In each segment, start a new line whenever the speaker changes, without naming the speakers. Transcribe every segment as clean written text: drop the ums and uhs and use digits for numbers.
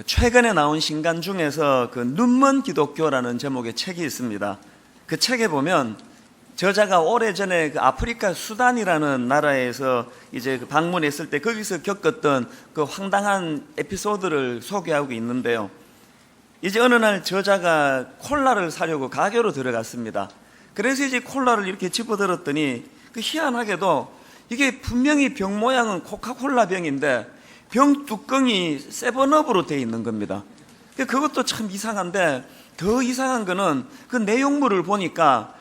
최근에 나온 신간 중에서 그 눈먼 기독교라는 제목의 책이 있습니다. 그 책에 보면 저자가 오래전에 그 아프리카 수단이라는 나라에서 이제 방문했을 때 거기서 겪었던 그 황당한 에피소드를 소개하고 있는데요. 이제 어느 날 저자가 콜라를 사려고 가게로 들어갔습니다. 그래서 이제 콜라를 이렇게 집어들었더니 그 희한하게도 이게 분명히 병 모양은 코카콜라 병인데 병 뚜껑이 세븐업으로 되어 있는 겁니다. 그것도 참 이상한데 더 이상한 거는 그 내용물을 보니까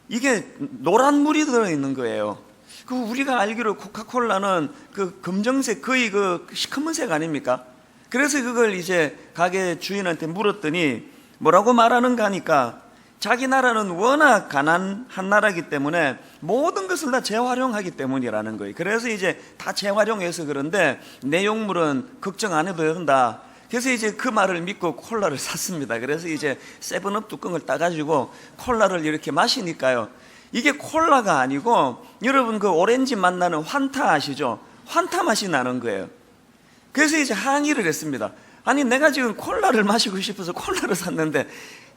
이게 노란 물이 들어있는 거예요. 그 우리가 알기로 코카콜라는 그 검정색 거의 그 시커먼색 아닙니까? 그래서 그걸 이제 가게 주인한테 물었더니 뭐라고 말하는가 하니까 자기 나라는 워낙 가난한 나라이기 때문에 모든 것을 다 재활용하기 때문이라는 거예요. 그래서 이제 다 재활용해서 그런데 내용물은 걱정 안 해도 된다. 그래서 이제 그 말을 믿고 콜라를 샀습니다. 그래서 이제 세븐업 뚜껑을 따가지고 콜라를 이렇게 마시니까요, 이게 콜라가 아니고 여러분 그 오렌지 맛 나는 환타 아시죠? 환타 맛이 나는 거예요. 그래서 이제 항의를 했습니다. 아니 내가 지금 콜라를 마시고 싶어서 콜라를 샀는데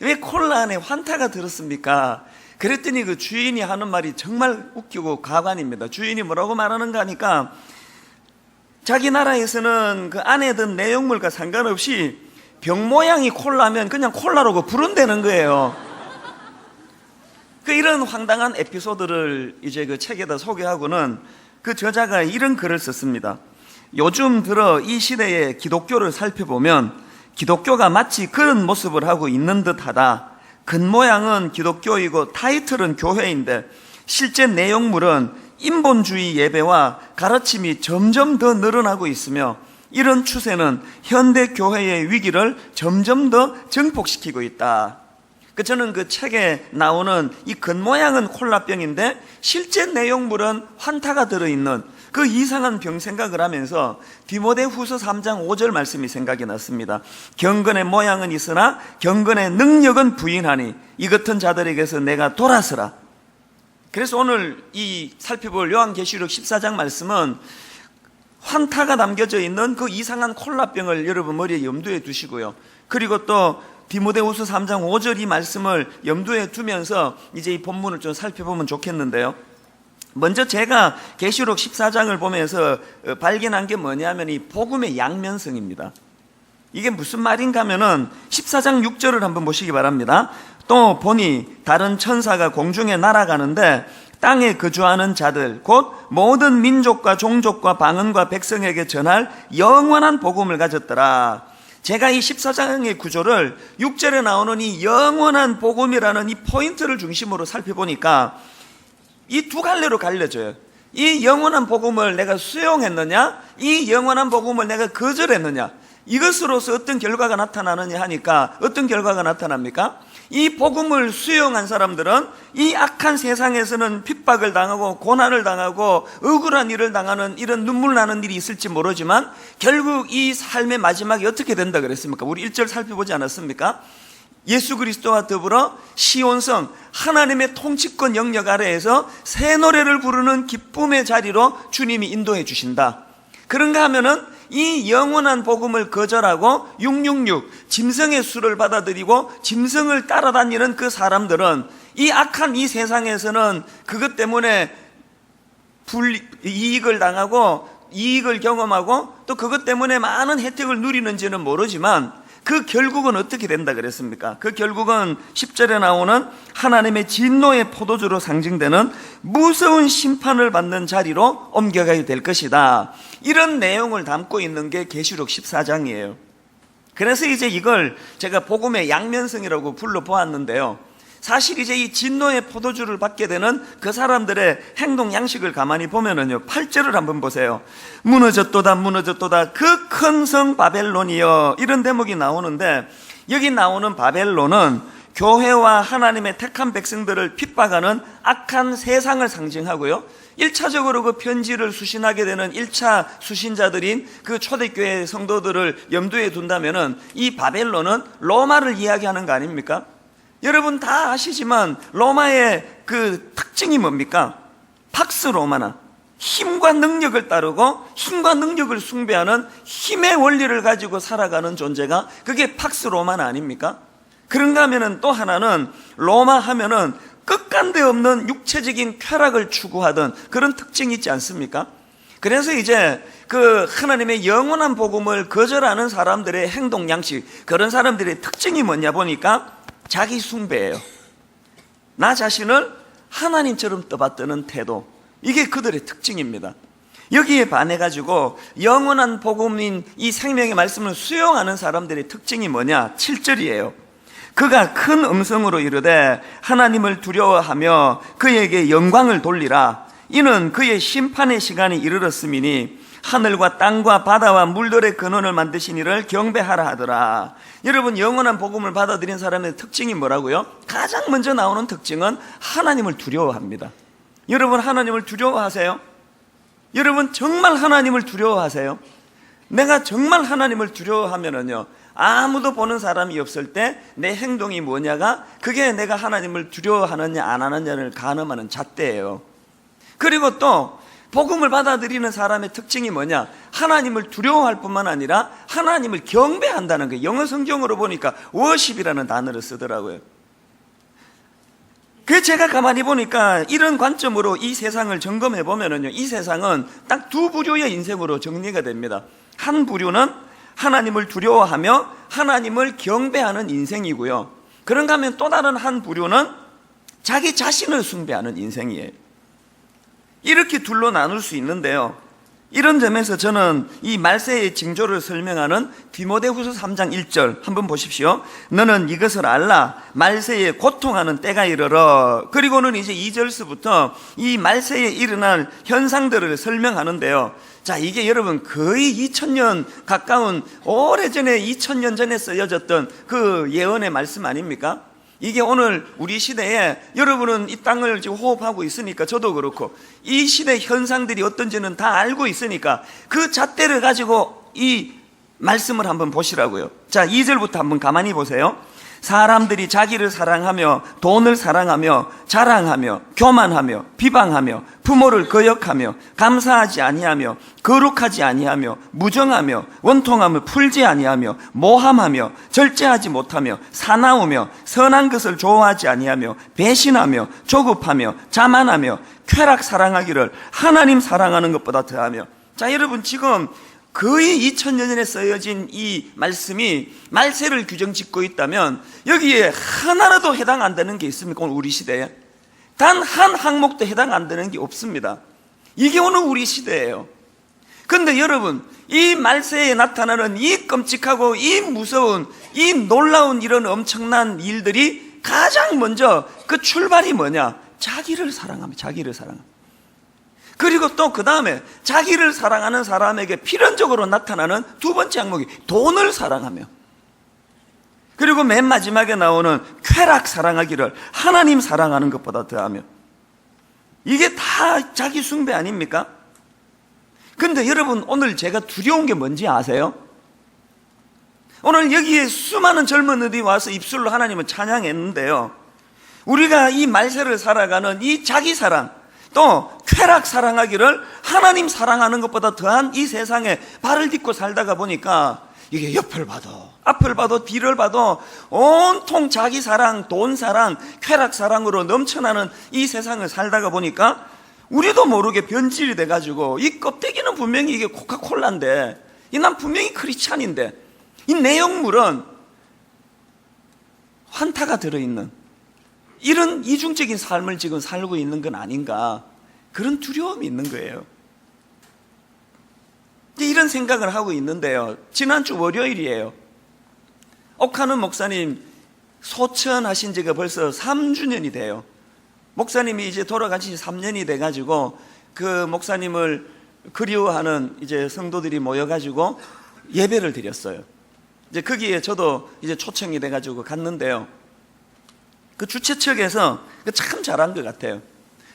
왜 콜라 안에 환타가 들었습니까? 그랬더니 그 주인이 하는 말이 정말 웃기고 가관입니다. 주인이 뭐라고 말하는가 하니까 자기 나라에서는 그 안에 든 내용물과 상관없이 병 모양이 콜라면 그냥 콜라로 부른다는 거예요. 그 이런 황당한 에피소드를 이제 그 책에다 소개하고는 그 저자가 이런 글을 썼습니다. 요즘 들어 이 시대의 기독교를 살펴보면 기독교가 마치 그런 모습을 하고 있는 듯하다. 겉모양은 기독교이고 타이틀은 교회인데 실제 내용물은 인본주의 예배와 가르침이 점점 더 늘어나고 있으며 이런 추세는 현대 교회의 위기를 점점 더 증폭시키고 있다. 저는 그 책에 나오는 이 겉모양은 콜라병인데 실제 내용물은 환타가 들어있는 그 이상한 병 생각을 하면서 디모데후서 3장 5절 말씀이 생각이 났습니다. 경건의 모양은 있으나 경건의 능력은 부인하니 이 같은 자들에게서 내가 돌아서라. 그래서 오늘 이 살펴볼 요한계시록 14장 말씀은 환타가 담겨져 있는 그 이상한 콜라병을 여러분 머리에 염두에 두시고요. 그리고 또 디모데후서 3장 5절 이 말씀을 염두에 두면서 이제 이 본문을 좀 살펴보면 좋겠는데요. 먼저 제가 계시록 14장을 보면서 발견한 게 뭐냐면 이 복음의 양면성입니다. 이게 무슨 말인가 하면은 14장 6절을 한번 보시기 바랍니다. 또 보니 다른 천사가 공중에 날아가는데 땅에 거주하는 자들 곧 모든 민족과 종족과 방언과 백성에게 전할 영원한 복음을 가졌더라. 제가 이 14장의 구조를 6절에 나오는 이 영원한 복음이라는 이 포인트를 중심으로 살펴보니까 이 두 갈래로 갈려져요. 이 영원한 복음을 내가 수용했느냐, 이 영원한 복음을 내가 거절했느냐, 이것으로서 어떤 결과가 나타나느냐 하니까 어떤 결과가 나타납니까? 이 복음을 수용한 사람들은 이 악한 세상에서는 핍박을 당하고 고난을 당하고 억울한 일을 당하는 이런 눈물 나는 일이 있을지 모르지만 결국 이 삶의 마지막이 어떻게 된다 그랬습니까? 우리 1절 살펴보지 않았습니까? 예수 그리스도와 더불어 시온성 하나님의 통치권 영역 아래에서 새 노래를 부르는 기쁨의 자리로 주님이 인도해 주신다. 그런가 하면은 이 영원한 복음을 거절하고 666 짐승의 수를 받아들이고 짐승을 따라다니는 그 사람들은 이 악한 이 세상에서는 그것 때문에 불이익을 당하고 이익을 경험하고 또 그것 때문에 많은 혜택을 누리는지는 모르지만 그 결국은 어떻게 된다 그랬습니까? 그 결국은 10절에 나오는 하나님의 진노의 포도주로 상징되는 무서운 심판을 받는 자리로 옮겨가야 될 것이다. 이런 내용을 담고 있는 게 계시록 14장이에요. 그래서 이제 이걸 제가 복음의 양면성이라고 불러보았는데요. 사실 이제 이 진노의 포도주를 받게 되는 그 사람들의 행동 양식을 가만히 보면은요, 8절을 한번 보세요. 무너졌도다 무너졌도다 그 큰 성 바벨론이여, 이런 대목이 나오는데 여기 나오는 바벨론은 교회와 하나님의 택한 백성들을 핍박하는 악한 세상을 상징하고요, 1차적으로 그 편지를 수신하게 되는 1차 수신자들인 그 초대교회 성도들을 염두에 둔다면은 이 바벨론은 로마를 이야기하는 거 아닙니까? 여러분 다 아시지만 로마의 그 특징이 뭡니까? 팍스 로마나, 힘과 능력을 따르고 힘과 능력을 숭배하는 힘의 원리를 가지고 살아가는 존재가 그게 팍스 로마는 아닙니까? 그런가 하면은 또 하나는 로마 하면은 끝간데 없는 육체적인 쾌락을 추구하던 그런 특징이 있지 않습니까? 그래서 이제 그 하나님의 영원한 복음을 거절하는 사람들의 행동 양식, 그런 사람들의 특징이 뭐냐 보니까 자기 숭배예요. 나 자신을 하나님처럼 떠받드는 태도, 이게 그들의 특징입니다. 여기에 반해가지고 영원한 복음인 이 생명의 말씀을 수용하는 사람들의 특징이 뭐냐? 7절이에요. 그가 큰 음성으로 이르되 하나님을 두려워하며 그에게 영광을 돌리라. 이는 그의 심판의 시간이 이르렀음이니 하늘과 땅과 바다와 물들의 근원을 만드신 이를 경배하라 하더라. 여러분, 영원한 복음을 받아들인 사람의 특징이 뭐라고요? 가장 먼저 나오는 특징은 하나님을 두려워합니다. 여러분, 하나님을 두려워하세요? 여러분, 정말 하나님을 두려워하세요? 내가 정말 하나님을 두려워하면은요, 아무도 보는 사람이 없을 때 내 행동이 뭐냐가 그게 내가 하나님을 두려워하느냐 안 하느냐를 가늠하는 잣대예요. 그리고 또 복음을 받아들이는 사람의 특징이 뭐냐? 하나님을 두려워할 뿐만 아니라 하나님을 경배한다는 거예요. 영어 성경으로 보니까 worship이라는 단어를 쓰더라고요. 그 제가 가만히 보니까 이런 관점으로 이 세상을 점검해 보면은요, 이 세상은 딱 두 부류의 인생으로 정리가 됩니다. 한 부류는 하나님을 두려워하며 하나님을 경배하는 인생이고요. 그런가 하면 또 다른 한 부류는 자기 자신을 숭배하는 인생이에요. 이렇게 둘로 나눌 수 있는데요, 이런 점에서 저는 이 말세의 징조를 설명하는 디모데후서 3장 1절 한번 보십시오. 너는 이것을 알라. 말세에 고통하는 때가 이르러. 그리고는 이제 2절서부터 이 말세에 일어날 현상들을 설명하는데요, 자, 이게 여러분 거의 2000년 가까운 오래전에 2000년 전에 쓰여졌던 그 예언의 말씀 아닙니까? 이게 오늘 우리 시대에 여러분은 이 땅을 지금 호흡하고 있으니까 저도 그렇고 이 시대 현상들이 어떤지는 다 알고 있으니까 그 잣대를 가지고 이 말씀을 한번 보시라고요. 자, 2절부터 한번 가만히 보세요. 사람들이 자기를 사랑하며 돈을 사랑하며 자랑하며 교만하며 비방하며 부모를 거역하며 감사하지 아니하며 거룩하지 아니하며 무정하며 원통함을 풀지 아니하며 모함하며 절제하지 못하며 사나우며 선한 것을 좋아하지 아니하며 배신하며 조급하며 자만하며 쾌락 사랑하기를 하나님 사랑하는 것보다 더하며. 자, 여러분, 지금 거의 2000년 전에 쓰여진 이 말씀이 말세를 규정짓고 있다면 여기에 하나라도 해당 안 되는 게 있습니까? 오늘 우리 시대에 단 한 항목도 해당 안 되는 게 없습니다. 이게 오늘 우리 시대예요. 그런데 여러분, 이 말세에 나타나는 이 끔찍하고 이 무서운 이 놀라운 이런 엄청난 일들이 가장 먼저 그 출발이 뭐냐? 자기를 사랑하며 자기를 사랑하며. 그리고 또 그 다음에 자기를 사랑하는 사람에게 필연적으로 나타나는 두 번째 항목이 돈을 사랑하며, 그리고 맨 마지막에 나오는 쾌락 사랑하기를 하나님 사랑하는 것보다 더하며. 이게 다 자기 숭배 아닙니까? 근데 여러분, 오늘 제가 두려운 게 뭔지 아세요? 오늘 여기에 수많은 젊은이들이 와서 입술로 하나님을 찬양했는데요, 우리가 이 말세를 살아가는 이 자기 사랑, 또 쾌락 사랑하기를 하나님 사랑하는 것보다 더한 이 세상에 발을 딛고 살다가 보니까 이게 옆을 봐도 앞을 봐도 뒤를 봐도 온통 자기 사랑, 돈 사랑, 쾌락 사랑으로 넘쳐나는 이 세상을 살다가 보니까 우리도 모르게 변질이 돼가지고 이 껍데기는 분명히 이게 코카콜라인데 이 난 분명히 크리스찬인데 이 내용물은 환타가 들어있는 이런 이중적인 삶을 지금 살고 있는 건 아닌가, 그런 두려움이 있는 거예요. 이런 생각을 하고 있는데요, 지난주 월요일이에요. 옥하는 목사님 소천하신 지가 벌써 3주년이 돼요. 목사님이 이제 돌아가신 지 3년이 돼가지고 그 목사님을 그리워하는 이제 성도들이 모여가지고 예배를 드렸어요. 이제 거기에 저도 이제 초청이 돼가지고 갔는데요, 그 주최 측에서 참 잘한 것 같아요.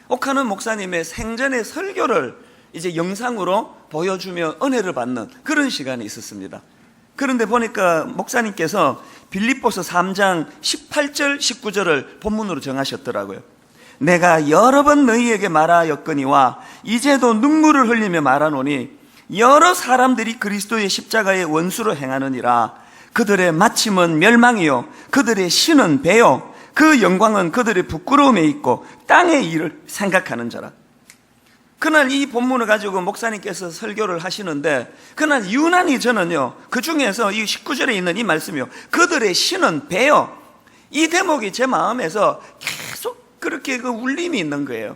옥하는 목사님의 생전의 설교를 이제 영상으로 보여주며 은혜를 받는 그런 시간이 있었습니다. 그런데 보니까 목사님께서 빌립보서 3장 18절 19절을 본문으로 정하셨더라고요. 내가 여러 번 너희에게 말하였거니와 이제도 눈물을 흘리며 말하노니 여러 사람들이 그리스도의 십자가의 원수로 행하느니라. 그들의 마침은 멸망이요 그들의 신은 배요 그 영광은 그들의 부끄러움에 있고 땅의 일을 생각하는 자라. 그날 이 본문을 가지고 목사님께서 설교를 하시는데 그날 유난히 저는요 그 중에서 이 19절에 있는 이 말씀이요 그들의 신은 배요, 이 대목이 제 마음에서 계속 그렇게 그 울림이 있는 거예요.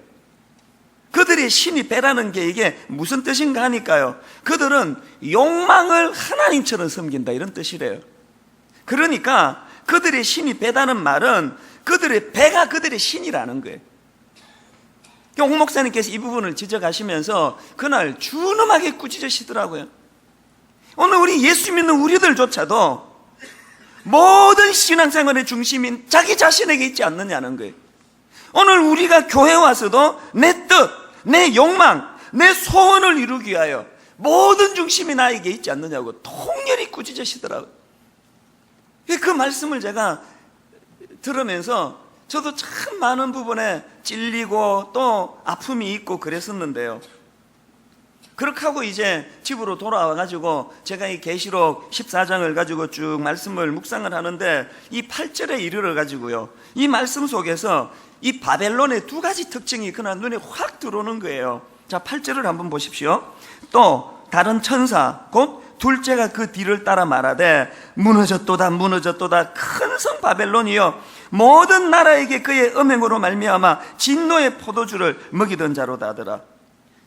그들의 신이 배라는 게 이게 무슨 뜻인가 하니까요, 그들은 욕망을 하나님처럼 섬긴다 이런 뜻이래요. 그러니까 그들의 신이 배다는 말은 그들의 배가 그들의 신이라는 거예요. 홍 목사님께서 이 부분을 지적하시면서 그날 준엄하게 꾸짖으시더라고요. 오늘 우리 예수 믿는 우리들조차도 모든 신앙생활의 중심인 자기 자신에게 있지 않느냐는 거예요. 오늘 우리가 교회 와서도 내 뜻, 내 욕망, 내 소원을 이루기 위하여 모든 중심이 나에게 있지 않느냐고 통렬히 꾸짖으시더라고요. 그 말씀을 제가 들으면서 저도 참 많은 부분에 찔리고 또 아픔이 있고 그랬었는데요. 그렇게 하고 이제 집으로 돌아와가지고 제가 이 계시록 14장을 가지고 쭉 말씀을 묵상을 하는데 이 8절에 이르러가지고요, 이 말씀 속에서 이 바벨론의 두 가지 특징이 그날 눈에 확 들어오는 거예요. 자, 8절을 한번 보십시오. 또 다른 천사 곧 둘째가 그 뒤를 따라 말하되 무너졌도다 무너졌도다 큰 성 바벨론이여 모든 나라에게 그의 음행으로 말미암아 진노의 포도주를 먹이던 자로다 하더라.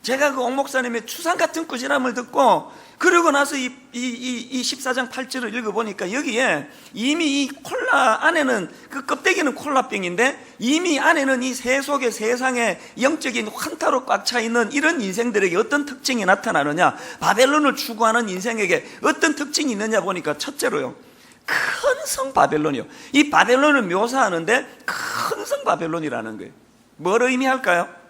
제가 그 옥 목사님의 추상 같은 꾸지람을 듣고 그러고 나서 이 14장 8절을 읽어보니까 여기에 이미 이 콜라 안에는 그 껍데기는 콜라병인데 이미 안에는 이 새 속에 세상에 영적인 환타로 꽉 차 있는 이런 인생들에게 어떤 특징이 나타나느냐, 바벨론을 추구하는 인생에게 어떤 특징이 있느냐 보니까 첫째로요, 큰 성 바벨론이요. 이 바벨론을 묘사하는데 큰 성 바벨론이라는 거예요. 뭘 의미할까요?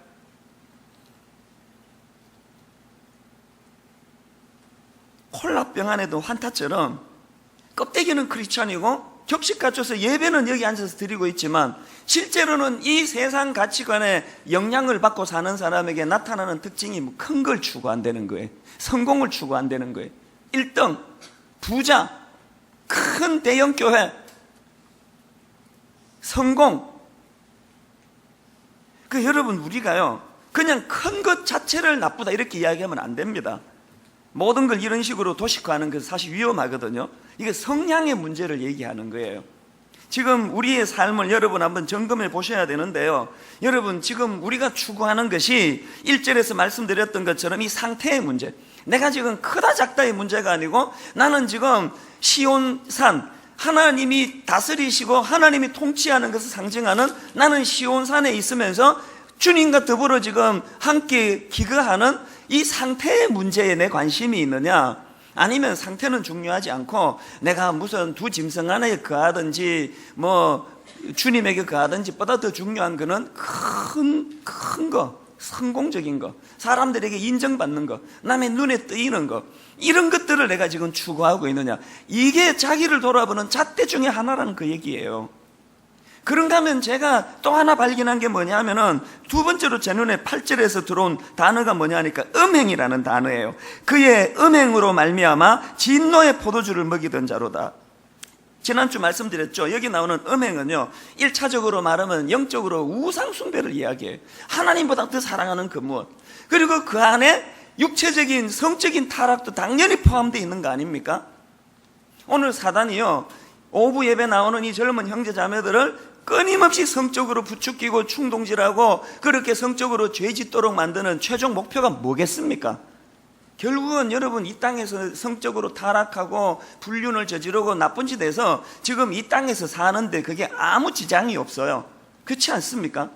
콜라병 안에도 환타처럼 껍데기는 크리스찬이고 격식 갖춰서 예배는 여기 앉아서 드리고 있지만 실제로는 이 세상 가치관에 영향을 받고 사는 사람에게 나타나는 특징이 큰 걸 추구한다는 거예요. 성공을 추구한다는 거예요. 1등, 부자, 큰 대형 교회, 성공. 여러분 우리가요 그냥 큰 것 자체를 나쁘다 이렇게 이야기하면 안 됩니다. 모든 걸 이런 식으로 도식화하는 것은 사실 위험하거든요. 이게 성향의 문제를 얘기하는 거예요. 지금 우리의 삶을 여러분 한번 점검해 보셔야 되는데요, 여러분 지금 우리가 추구하는 것이 1절에서 말씀드렸던 것처럼 이 상태의 문제, 내가 지금 크다 작다의 문제가 아니고 나는 지금 시온산, 하나님이 다스리시고 하나님이 통치하는 것을 상징하는 나는 시온산에 있으면서 주님과 더불어 지금 함께 기거하는 이 상태의 문제에 내 관심이 있느냐, 아니면 상태는 중요하지 않고 내가 무슨 두 짐승 안에 거하든지 뭐 주님에게 거하든지 보다 더 중요한 거는 큰 거, 성공적인 거, 사람들에게 인정받는 거, 남의 눈에 뜨이는 거, 이런 것들을 내가 지금 추구하고 있느냐, 이게 자기를 돌아보는 잣대 중에 하나라는 그 얘기예요. 그런가 하면 제가 또 하나 발견한 게 뭐냐 하면은 두 번째로 제 눈에 8절에서 들어온 단어가 뭐냐 하니까 음행이라는 단어예요. 그의 음행으로 말미암아 진노의 포도주를 먹이던 자로다. 지난주 말씀드렸죠. 여기 나오는 음행은요 1차적으로 말하면 영적으로 우상 숭배를 이야기해요. 하나님보다 더 사랑하는 그 무엇, 그리고 그 안에 육체적인 성적인 타락도 당연히 포함되어 있는 거 아닙니까? 오늘 사단이요 오후 예배 나오는 이 젊은 형제 자매들을 끊임없이 성적으로 부추기고 충동질하고 그렇게 성적으로 죄 짓도록 만드는 최종 목표가 뭐겠습니까? 결국은 여러분 이 땅에서 성적으로 타락하고 불륜을 저지르고 나쁜 짓 해서 지금 이 땅에서 사는데 그게 아무 지장이 없어요. 그렇지 않습니까?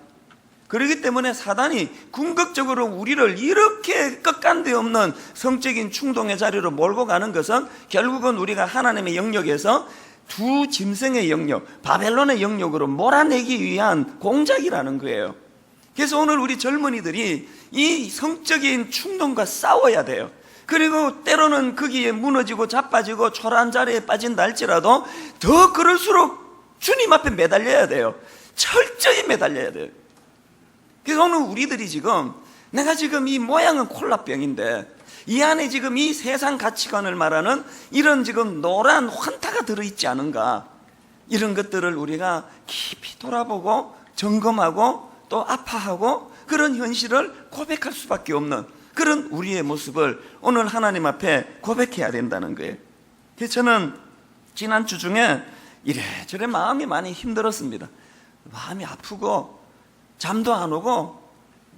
그렇기 때문에 사단이 궁극적으로 우리를 이렇게 끝간데 없는 성적인 충동의 자리로 몰고 가는 것은 결국은 우리가 하나님의 영역에서 두 짐승의 영역, 바벨론의 영역으로 몰아내기 위한 공작이라는 거예요. 그래서 오늘 우리 젊은이들이 이 성적인 충동과 싸워야 돼요. 그리고 때로는 거기에 무너지고 자빠지고 초라한 자리에 빠진다 할지라도 더 그럴수록 주님 앞에 매달려야 돼요. 철저히 매달려야 돼요. 그래서 오늘 우리들이 지금 내가 지금 이 모양은 콜라병인데 이 안에 지금 이 세상 가치관을 말하는 이런 지금 노란 환타가 들어있지 않은가, 이런 것들을 우리가 깊이 돌아보고 점검하고 또 아파하고 그런 현실을 고백할 수밖에 없는 그런 우리의 모습을 오늘 하나님 앞에 고백해야 된다는 거예요. 그래서 저는 지난주 중에 이래저래 마음이 많이 힘들었습니다. 마음이 아프고 잠도 안 오고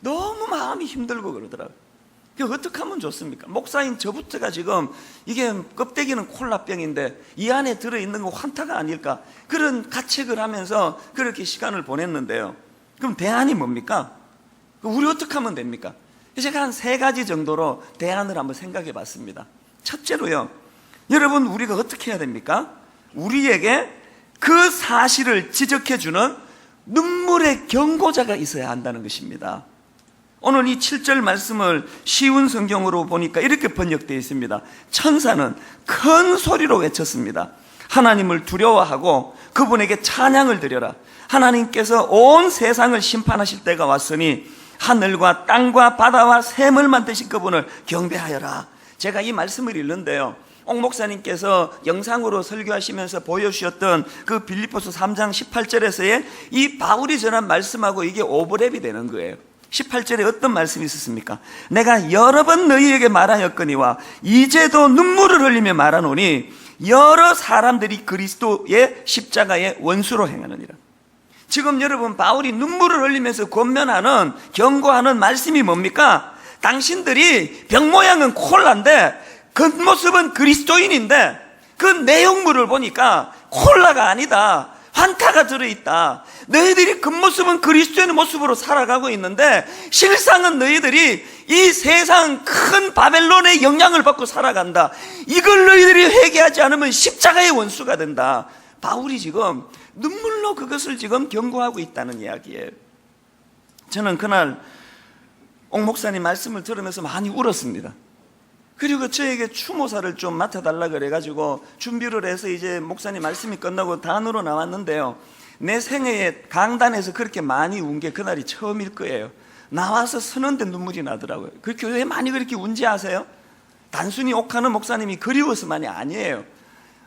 너무 마음이 힘들고 그러더라고요. 어떻게 하면 좋습니까? 목사인 저부터가 지금 이게 껍데기는 콜라병인데 이 안에 들어있는 거 환타가 아닐까, 그런 가책을 하면서 그렇게 시간을 보냈는데요. 그럼 대안이 뭡니까? 우리 어떻게 하면 됩니까? 제가 한 3가지 정도로 대안을 한번 생각해 봤습니다. 첫째로요, 여러분 우리가 어떻게 해야 됩니까? 우리에게 그 사실을 지적해 주는 눈물의 경고자가 있어야 한다는 것입니다. 오늘 이 7절 말씀을 쉬운 성경으로 보니까 이렇게 번역되어 있습니다. 천사는 큰 소리로 외쳤습니다. 하나님을 두려워하고 그분에게 찬양을 드려라. 하나님께서 온 세상을 심판하실 때가 왔으니 하늘과 땅과 바다와 샘을 만드신 그분을 경배하여라. 제가 이 말씀을 읽는데요, 옥 목사님께서 영상으로 설교하시면서 보여주셨던 그 빌립보서 3장 18절에서의 이 바울이 전한 말씀하고 이게 오버랩이 되는 거예요. 18절에 어떤 말씀이 있었습니까? 내가 여러 번 너희에게 말하였거니와 이제도 눈물을 흘리며 말하노니 여러 사람들이 그리스도의 십자가의 원수로 행하느니라. 지금 여러분 바울이 눈물을 흘리면서 권면하는, 경고하는 말씀이 뭡니까? 당신들이 병 모양은 콜라인데 겉모습은 그리스도인인데 그 내용물을 보니까 콜라가 아니다, 환타가 들어있다. 너희들이 겉모습은 그리스도의 모습으로 살아가고 있는데 실상은 너희들이 이 세상 큰 바벨론의 영향을 받고 살아간다. 이걸 너희들이 회개하지 않으면 십자가의 원수가 된다. 바울이 지금 눈물로 그것을 지금 경고하고 있다는 이야기예요. 저는 그날 옥 목사님 말씀을 들으면서 많이 울었습니다. 그리고 저에게 추모사를 좀 맡아달라 그래가지고 준비를 해서 이제 목사님 말씀이 끝나고 단으로 나왔는데요, 내 생애에 강단에서 그렇게 많이 운 게 그날이 처음일 거예요. 나와서 서는데 눈물이 나더라고요. 그 교회에 많이 그렇게 운지 아세요? 단순히 옥하는 목사님이 그리워서만이 아니에요.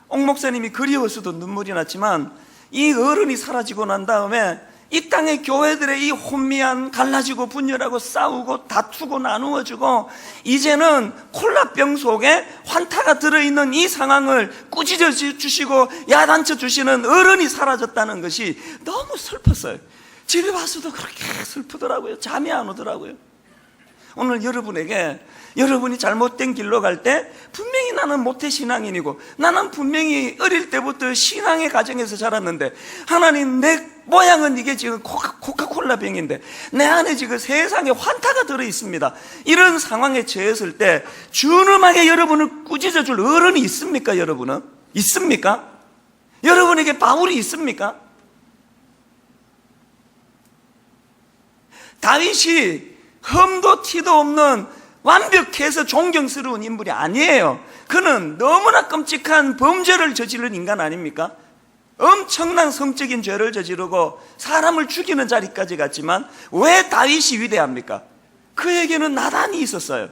옥 목사님이 그리워서도 눈물이 났지만 이 어른이 사라지고 난 다음에 이 땅의 교회들의 이 혼미한, 갈라지고 분열하고 싸우고 다투고 나누어지고 이제는 콜라병 속에 환타가 들어있는 이 상황을 꾸짖어 주시고 야단쳐 주시는 어른이 사라졌다는 것이 너무 슬펐어요. 집에 와서도 그렇게 슬프더라고요. 잠이 안 오더라고요. 오늘 여러분에게, 여러분이 잘못된 길로 갈 때 분명히 나는 모태신앙인이고 나는 분명히 어릴 때부터 신앙의 가정에서 자랐는데 하나님, 내 모양은 이게 지금 코카콜라 병인데 내 안에 지금 세상에 환타가 들어있습니다. 이런 상황에 처했을 때 준엄하게 여러분을 꾸짖어 줄 어른이 있습니까? 여러분은? 있습니까? 여러분에게 바울이 있습니까? 다윗이 흠도 티도 없는 완벽해서 존경스러운 인물이 아니에요. 그는 너무나 끔찍한 범죄를 저지른 인간 아닙니까? 엄청난 성적인 죄를 저지르고 사람을 죽이는 자리까지 갔지만 왜 다윗이 위대합니까? 그에게는 나단이 있었어요.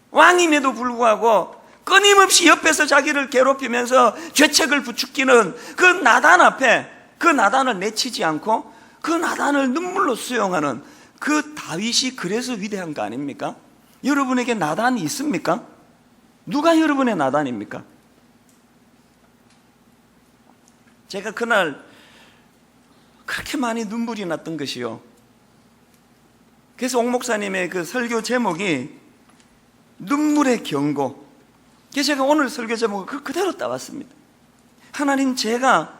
왕임에도 불구하고 끊임없이 옆에서 자기를 괴롭히면서 죄책을 부추기는 그 나단 앞에 그 나단을 내치지 않고 그 나단을 눈물로 수용하는 그 다윗이 그래서 위대한 거 아닙니까? 여러분에게 나단이 있습니까? 누가 여러분의 나단입니까? 제가 그날 그렇게 많이 눈물이 났던 것이요, 그래서 옥 목사님의 그 설교 제목이 눈물의 경고. 그래서 제가 오늘 설교 제목을 그대로 따왔습니다. 하나님, 제가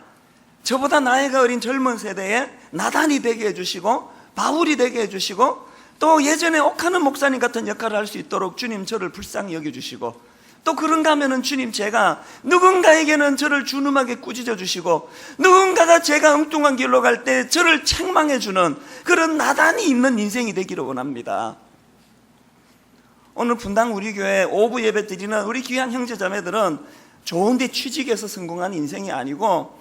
저보다 나이가 어린 젊은 세대에 나단이 되게 해주시고 바울이 되게 해주시고 또 예전에 옥하는 목사님 같은 역할을 할 수 있도록 주님 저를 불쌍히 여겨주시고 또 그런가 하면은 주님, 제가 누군가에게는 저를 준엄하게 꾸짖어 주시고 누군가가 제가 엉뚱한 길로 갈 때 저를 책망해 주는 그런 나단이 있는 인생이 되기를 원합니다. 오늘 분당 우리 교회 오부 예배 드리는 우리 귀한 형제 자매들은 좋은 데 취직해서 성공한 인생이 아니고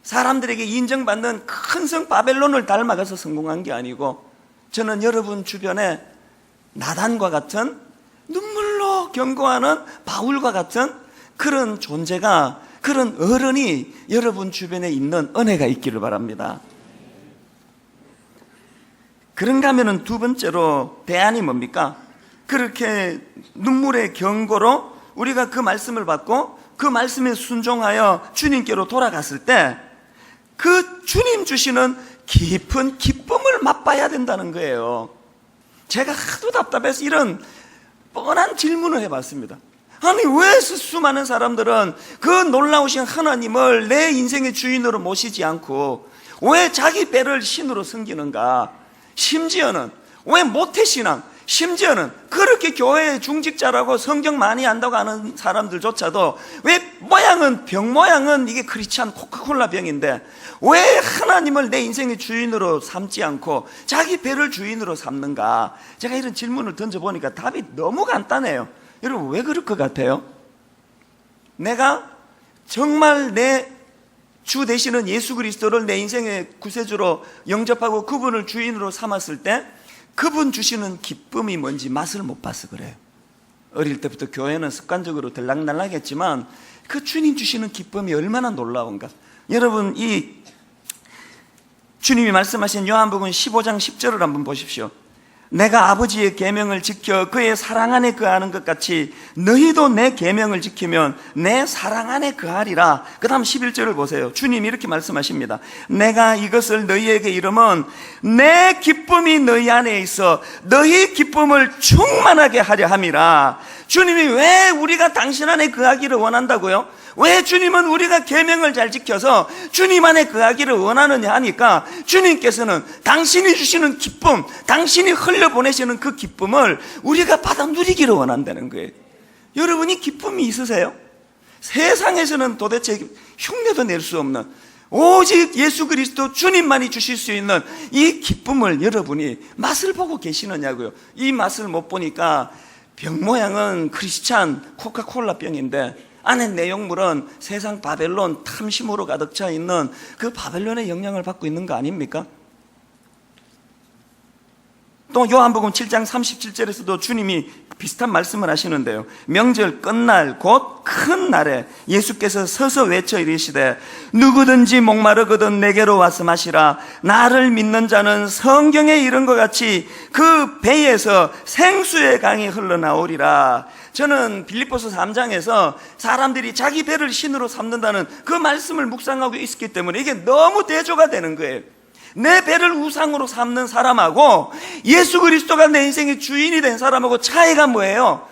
사람들에게 인정받는 큰 성 바벨론을 닮아가서 성공한 게 아니고, 저는 여러분 주변에 나단과 같은, 눈물로 경고하는 바울과 같은 그런 존재가, 그런 어른이 여러분 주변에 있는 은혜가 있기를 바랍니다. 그런가 하면은 두 번째로 대안이 뭡니까? 그렇게 눈물의 경고로 우리가 그 말씀을 받고 그 말씀에 순종하여 주님께로 돌아갔을 때 그 주님 주시는 깊은 기쁨을 맛봐야 된다는 거예요. 제가 하도 답답해서 이런 뻔한 질문을 해봤습니다. 아니, 왜 수많은 사람들은 그 놀라우신 하나님을 내 인생의 주인으로 모시지 않고 왜 자기 배를 신으로 섬기는가? 심지어는 왜 모태신앙, 심지어는 그렇게 교회의 중직자라고 성경 많이 안다고 하는 사람들조차도 왜 병 모양은 이게 크리스찬 코카콜라 병인데 왜 하나님을 내 인생의 주인으로 삼지 않고 자기 배를 주인으로 삼는가? 제가 이런 질문을 던져보니까 답이 너무 간단해요. 여러분, 왜 그럴 것 같아요? 내가 정말 내 주 되시는 예수 그리스도를 내 인생의 구세주로 영접하고 그분을 주인으로 삼았을 때 그분 주시는 기쁨이 뭔지 맛을 못 봐서 그래요. 어릴 때부터 교회는 습관적으로 들락날락했지만 그 주님 주시는 기쁨이 얼마나 놀라운가. 여러분, 이 주님이 말씀하신 요한복음 15장 10절을 한번 보십시오. 내가 아버지의 계명을 지켜 그의 사랑 안에 거하는 것 같이 너희도 내 계명을 지키면 내 사랑 안에 거하리라. 그 다음 11절을 보세요. 주님이 이렇게 말씀하십니다. 내가 이것을 너희에게 이르면 내 기쁨이 너희 안에 있어 너희 기쁨을 충만하게 하려 함이라. 주님이 왜 우리가 당신 안에 거하기를 원한다고요? 왜 주님은 우리가 계명을 잘 지켜서 주님 안에 거하기를 원하느냐 하니까 주님께서는 당신이 주시는 기쁨, 당신이 흘려보내시는 그 기쁨을 우리가 받아 누리기를 원한다는 거예요. 여러분이 기쁨이 있으세요? 세상에서는 도대체 흉내도 낼 수 없는 오직 예수 그리스도 주님만이 주실 수 있는 이 기쁨을 여러분이 맛을 보고 계시느냐고요. 이 맛을 못 보니까 병 모양은 크리스찬 코카콜라 병인데 안에 내용물은 세상 바벨론 탐심으로 가득 차 있는 그 바벨론의 영향을 받고 있는 거 아닙니까? 또 요한복음 7장 37절에서도 주님이 비슷한 말씀을 하시는데요. 명절 끝날 곧 큰 날에 예수께서 서서 외쳐 이르시되 누구든지 목마르거든 내게로 와서 마시라. 나를 믿는 자는 성경에 이른 것 같이 그 배에서 생수의 강이 흘러나오리라. 저는 빌립보서 3장에서 사람들이 자기 배를 신으로 삼는다는 그 말씀을 묵상하고 있었기 때문에 이게 너무 대조가 되는 거예요. 내 배를 우상으로 삼는 사람하고 예수 그리스도가 내 인생의 주인이 된 사람하고 차이가 뭐예요?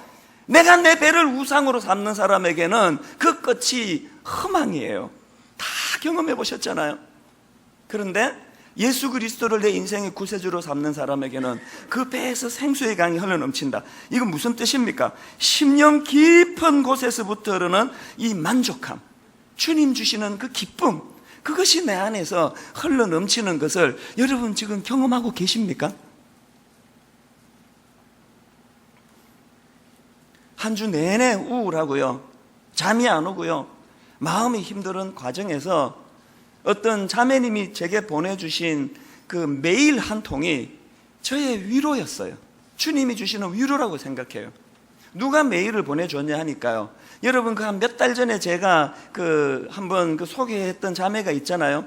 내가 내 배를 우상으로 삼는 사람에게는 그 끝이 허망이에요. 다 경험해 보셨잖아요. 그런데 예수 그리스도를 내 인생의 구세주로 삼는 사람에게는 그 배에서 생수의 강이 흘러넘친다. 이건 무슨 뜻입니까? 심령 깊은 곳에서부터 흐르는 이 만족함, 주님 주시는 그 기쁨, 그것이 내 안에서 흘러넘치는 것을 여러분 지금 경험하고 계십니까? 한 주 내내 우울하고요, 잠이 안 오고요, 마음이 힘든 과정에서 어떤 자매님이 제게 보내주신 그 메일 한 통이 저의 위로였어요. 주님이 주시는 위로라고 생각해요. 누가 메일을 보내줬냐 하니까요, 여러분 그 한 몇 달 전에 제가 한번 소개했던 자매가 있잖아요.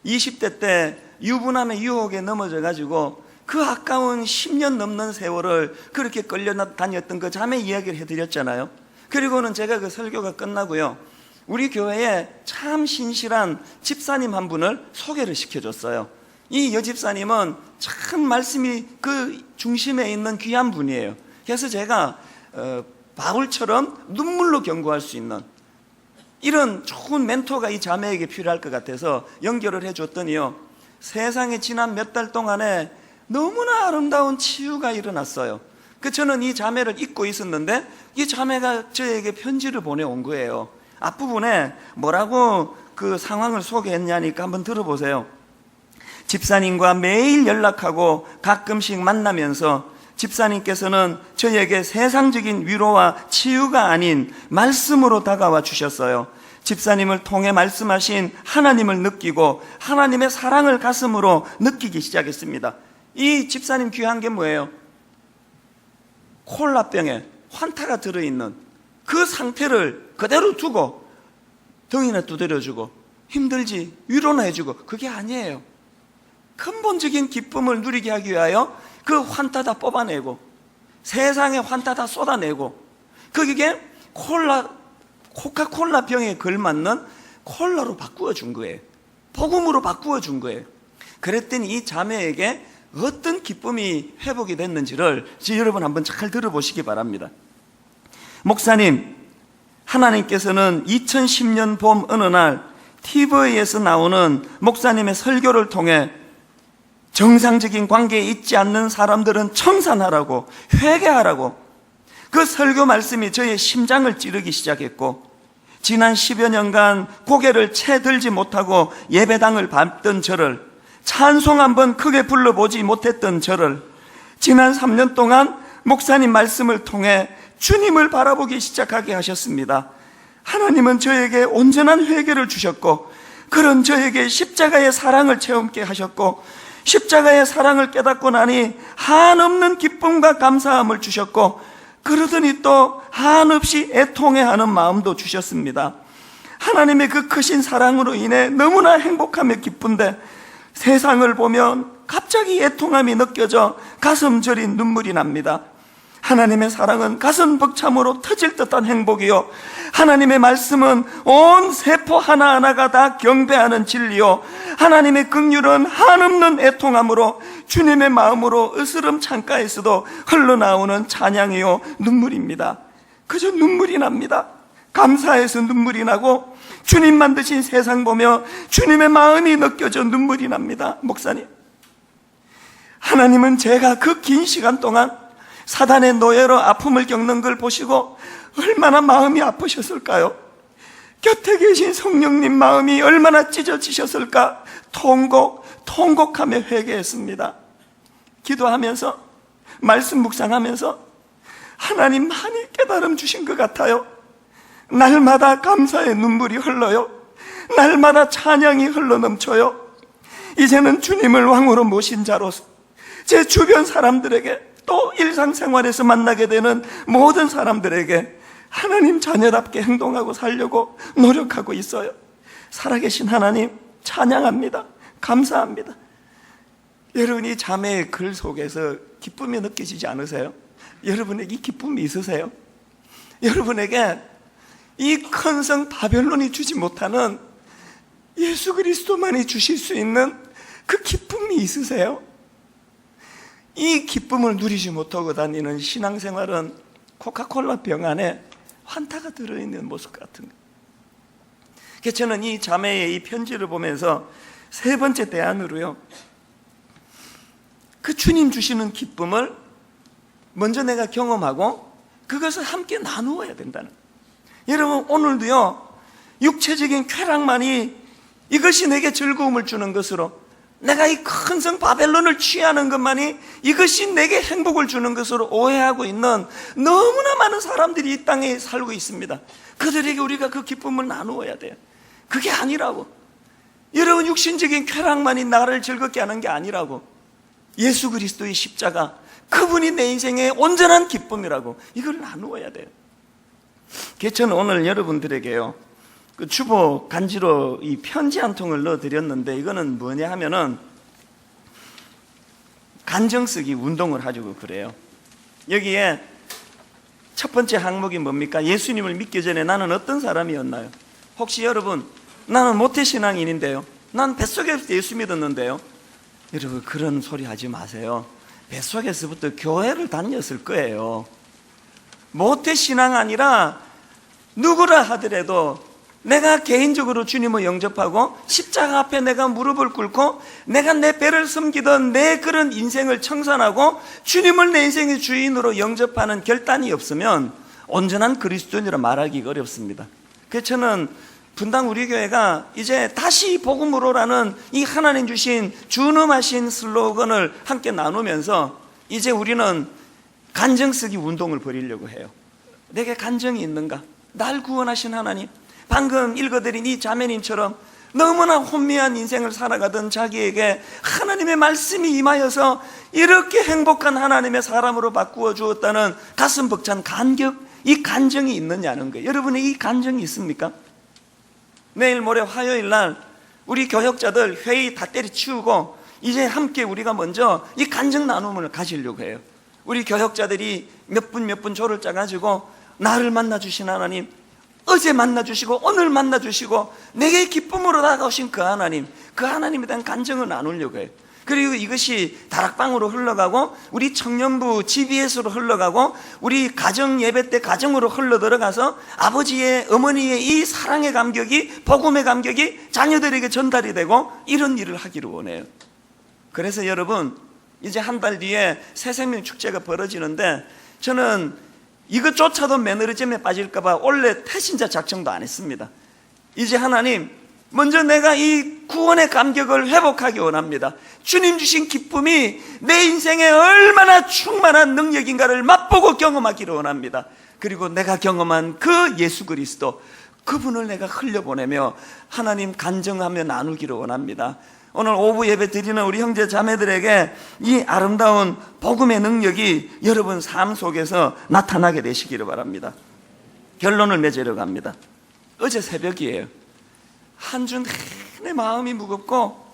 20대 때 유부남의 유혹에 넘어져 가지고 그 아까운 10년 넘는 세월을 그렇게 끌려다녔던 그 자매 이야기를 해드렸잖아요. 그리고는 제가 그 설교가 끝나고요, 우리 교회에 참 신실한 집사님 한 분을 소개를 시켜줬어요. 이 여집사님은 참 말씀이 그 중심에 있는 귀한 분이에요. 그래서 제가 바울처럼 눈물로 경고할 수 있는 이런 좋은 멘토가 이 자매에게 필요할 것 같아서 연결을 해줬더니요, 세상에 지난 몇 달 동안에 너무나 아름다운 치유가 일어났어요. 저는 이 자매를 잊고 있었는데 이 자매가 저에게 편지를 보내온 거예요. 앞부분에 뭐라고 그 상황을 소개했냐니까 한번 들어보세요. 집사님과 매일 연락하고 가끔씩 만나면서 집사님께서는 저에게 세상적인 위로와 치유가 아닌 말씀으로 다가와 주셨어요. 집사님을 통해 말씀하신 하나님을 느끼고 하나님의 사랑을 가슴으로 느끼기 시작했습니다. 이 집사님 귀한 게 뭐예요? 콜라병에 환타가 들어있는 그 상태를 그대로 두고 등이나 두드려주고 힘들지 위로나 해주고, 그게 아니에요. 근본적인 기쁨을 누리게 하기 위하여 그 환타 다 뽑아내고 세상의 환타 다 쏟아내고, 그게 코카콜라 병에 걸맞는 콜라로 바꾸어 준 거예요. 복음으로 바꾸어 준 거예요. 그랬더니 이 자매에게 어떤 기쁨이 회복이 됐는지를 여러분 한번 잘 들어보시기 바랍니다. 목사님, 하나님께서는 2010년 봄 어느 날 TV에서 나오는 목사님의 설교를 통해 정상적인 관계에 있지 않는 사람들은 청산하라고, 회개하라고, 그 설교 말씀이 저의 심장을 찌르기 시작했고, 지난 10여 년간 고개를 채 들지 못하고 예배당을 밟던 저를, 찬송 한번 크게 불러보지 못했던 저를 지난 3년 동안 목사님 말씀을 통해 주님을 바라보기 시작하게 하셨습니다. 하나님은 저에게 온전한 회개를 주셨고, 그런 저에게 십자가의 사랑을 체험케 하셨고, 십자가의 사랑을 깨닫고 나니 한없는 기쁨과 감사함을 주셨고, 그러더니 또 한없이 애통해하는 마음도 주셨습니다. 하나님의 그 크신 사랑으로 인해 너무나 행복하며 기쁜데, 세상을 보면 갑자기 애통함이 느껴져 가슴 저린 눈물이 납니다. 하나님의 사랑은 가슴 벅참으로 터질 듯한 행복이요, 하나님의 말씀은 온 세포 하나하나가 다 경배하는 진리요, 하나님의 긍휼은 한없는 애통함으로 주님의 마음으로 으스름 창가에서도 흘러나오는 찬양이요 눈물입니다. 그저 눈물이 납니다. 감사해서 눈물이 나고, 주님 만드신 세상 보며 주님의 마음이 느껴져 눈물이 납니다. 목사님, 하나님은 제가 그 긴 시간 동안 사단의 노예로 아픔을 겪는 걸 보시고 얼마나 마음이 아프셨을까요? 곁에 계신 성령님 마음이 얼마나 찢어지셨을까? 통곡하며 회개했습니다. 기도하면서, 말씀 묵상하면서 하나님 많이 깨달음 주신 것 같아요. 날마다 감사의 눈물이 흘러요. 날마다 찬양이 흘러넘쳐요. 이제는 주님을 왕으로 모신 자로서 제 주변 사람들에게, 또 일상생활에서 만나게 되는 모든 사람들에게 하나님 자녀답게 행동하고 살려고 노력하고 있어요. 살아계신 하나님 찬양합니다. 감사합니다. 여러분, 이 자매의 글 속에서 기쁨이 느껴지지 않으세요? 여러분에게 이 기쁨이 있으세요? 여러분에게 이 큰 성 바벨론이 주지 못하는 예수 그리스도만이 주실 수 있는 그 기쁨이 있으세요? 이 기쁨을 누리지 못하고 다니는 신앙생활은 코카콜라 병 안에 환타가 들어있는 모습 같은 거예요. 그래서 저는 이 자매의 이 편지를 보면서 세 번째 대안으로요, 그 주님 주시는 기쁨을 먼저 내가 경험하고 그것을 함께 나누어야 된다는 거예요. 여러분, 오늘도요, 육체적인 쾌락만이 이것이 내게 즐거움을 주는 것으로, 내가 이 큰 성 바벨론을 취하는 것만이 이것이 내게 행복을 주는 것으로 오해하고 있는 너무나 많은 사람들이 이 땅에 살고 있습니다. 그들에게 우리가 그 기쁨을 나누어야 돼요. 그게 아니라고. 여러분, 육신적인 쾌락만이 나를 즐겁게 하는 게 아니라고. 예수 그리스도의 십자가, 그분이 내 인생의 온전한 기쁨이라고. 이걸 나누어야 돼요. 그래서 저는 오늘 여러분들에게요, 그 주보 간지로 이 편지 한 통을 넣어드렸는데, 이거는 뭐냐 하면은 간정 쓰기 운동을 하려고 그래요. 여기에 첫 번째 항목이 뭡니까? 예수님을 믿기 전에 나는 어떤 사람이었나요? 혹시 여러분, 나는 모태신앙인인데요, 난 뱃속에서 예수 믿었는데요. 여러분, 그런 소리 하지 마세요. 뱃속에서부터 교회를 다녔을 거예요. 모태신앙 아니라 누구라 하더라도 내가 개인적으로 주님을 영접하고 십자가 앞에 내가 무릎을 꿇고 내가 내 배를 섬기던 내 그런 인생을 청산하고 주님을 내 인생의 주인으로 영접하는 결단이 없으면 온전한 그리스도인이라 말하기가 어렵습니다. 그래서 저는 분당 우리 교회가 이제 다시 복음으로라는 이 하나님 주신 준엄하신 슬로건을 함께 나누면서 이제 우리는 간정 쓰기 운동을 벌이려고 해요. 내게 간정이 있는가? 날 구원하신 하나님, 방금 읽어드린 이 자매님처럼 너무나 혼미한 인생을 살아가던 자기에게 하나님의 말씀이 임하여서 이렇게 행복한 하나님의 사람으로 바꾸어 주었다는 가슴 벅찬 감격, 이 간정이 있느냐는 거예요. 여러분의 이 간정이 있습니까? 내일 모레 화요일 날 우리 교역자들 회의 다 때려치우고 이제 함께 우리가 먼저 이 간증 나눔을 가지려고 해요. 우리 교역자들이 몇 분 조를 짜가지고 나를 만나주신 하나님, 어제 만나주시고 오늘 만나주시고 내게 기쁨으로 다가오신 그 하나님, 그 하나님에 대한 간증을 나누려고 해요. 그리고 이것이 다락방으로 흘러가고 우리 청년부 GBS로 흘러가고 우리 가정 예배 때 가정으로 흘러들어가서 아버지의 어머니의 이 사랑의 감격이, 복음의 감격이 자녀들에게 전달이 되고 이런 일을 하기를 원해요. 그래서 여러분, 이제 한 달 뒤에 새생명 축제가 벌어지는데 저는 이것조차도 매너리즘에 빠질까봐 원래 태신자 작정도 안 했습니다. 이제 하나님, 먼저 내가 이 구원의 감격을 회복하기 원합니다. 주님 주신 기쁨이 내 인생에 얼마나 충만한 능력인가를 맛보고 경험하기를 원합니다. 그리고 내가 경험한 그 예수 그리스도, 그분을 내가 흘려보내며 하나님 간증하며 나누기를 원합니다. 오늘 오후 예배 드리는 우리 형제 자매들에게 이 아름다운 복음의 능력이 여러분 삶 속에서 나타나게 되시기를 바랍니다. 결론을 맺으려고 합니다. 어제 새벽이에요. 한 주 내내 마음이 무겁고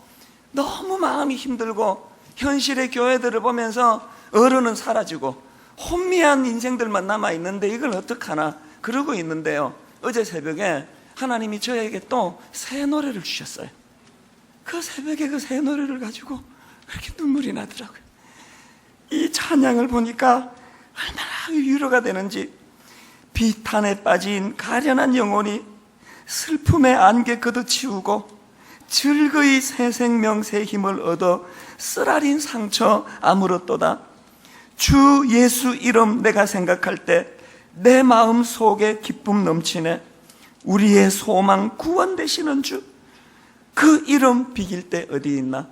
너무 마음이 힘들고 현실의 교회들을 보면서 어른은 사라지고 혼미한 인생들만 남아있는데 이걸 어떡하나 그러고 있는데요, 어제 새벽에 하나님이 저에게 또 새 노래를 주셨어요. 그 새벽에 그 새 노래를 가지고 이렇게 눈물이 나더라고요. 이 찬양을 보니까 얼마나 위로가 되는지. 비탄에 빠진 가련한 영혼이 슬픔의 안개 걷어치우고 즐거이 새 생명 새 힘을 얻어 쓰라린 상처 아물었도다. 주 예수 이름 내가 생각할 때 내 마음 속에 기쁨 넘치네. 우리의 소망 구원 되시는 주, 그 이름 비길 때 어디 있나.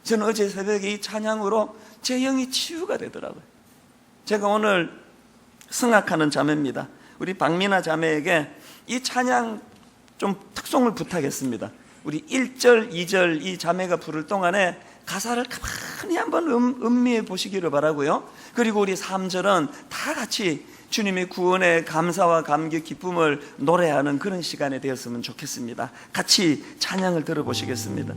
저는 어제 새벽에 이 찬양으로 제 영이 치유가 되더라고요. 제가 오늘 성악하는 자매입니다. 우리 박민아 자매에게 이 찬양 좀 특송을 부탁했습니다. 우리 1절, 2절 이 자매가 부를 동안에 가사를 가만히 한번 음미해 보시기를 바라고요. 그리고 우리 3절은 다 같이 주님의 구원의 감사와 감격, 기쁨을 노래하는 그런 시간이 되었으면 좋겠습니다. 같이 찬양을 들어보시겠습니다.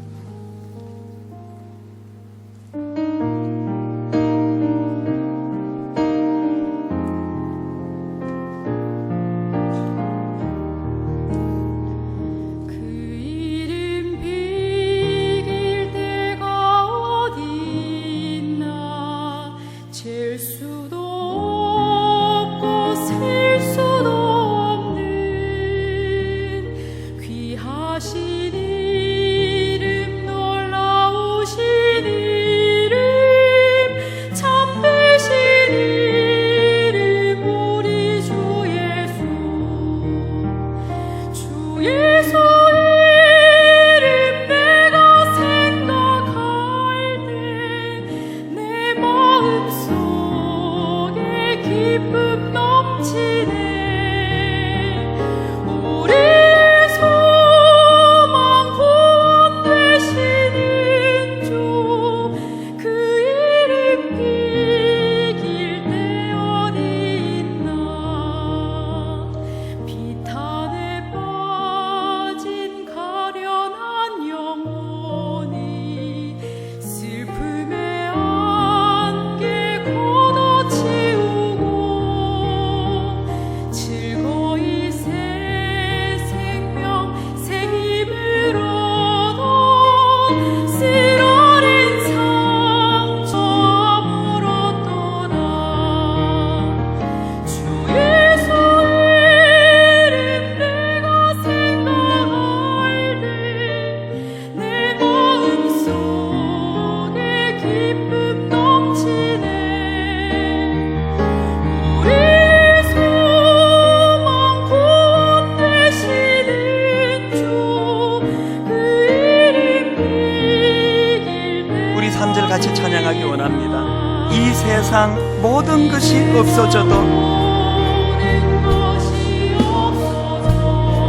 세상 모든 것이 없어져도